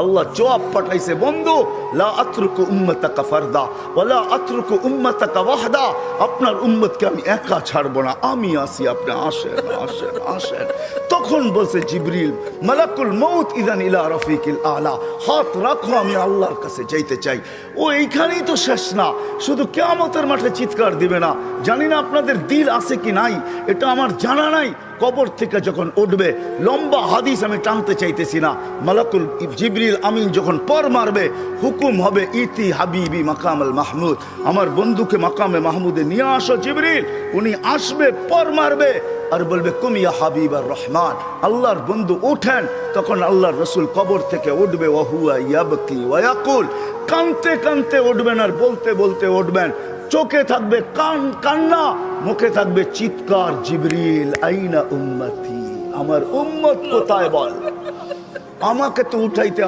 আল্লাহ জবাব পাঠাইছে, বন্ধু লা আতরুকু উম্মতাকা ফারদা ওয়ালা আতরুকু উম্মতাকা ওয়াহদা, আপনার উম্মতকে আমি একা ছাড়বো না, আমি আসি, আপনি আসেন আসেন আসেন। তখন বলছে জিবরিল, মালাকুল মউত ইদান ইলা রফিকিল আলা, হাত রাখো, আমি আল্লাহর কাছে যাইতে চাই। ও এইখানেই তো শেষ না, শুধু কিয়ামতের মাঠে চিৎকার দিবে না। জানি না আপনাদের দিল আছে কি নাই, এটা আমার জানা নাই। কবর থেকে যখন উঠবে, লম্বা হাদিস আমি টানতে চাইতেছি না, মালাকুল জিবরিল আমিন যখন পর মারবে, হুকুম হবে ইতি হাবিবি মাকামুল মাহমুদ, আমার বন্ধুকে মাকামে মাহমুদে নিয়ে আসো জিবরিল। উনি আসবে, পর মারবে আর বলবে কুমিয়া হাবিব আর রহমান, আল্লাহর বন্ধু উঠেন। তখন আল্লাহর রসুল কবর থেকে উঠবে, ওয়াহুয়া ইয়াবকি ওয়ায়াকুল, কানতে কানতে উঠবেন আর বলতে বলতে উঠবেন। চোখে থাকবে কান্না, মুখে থাকবে চিৎকার, জিবরিল আইনা উম্মতি, আমার উম্মত কোথায় বল, আমাকে তো উঠাইতে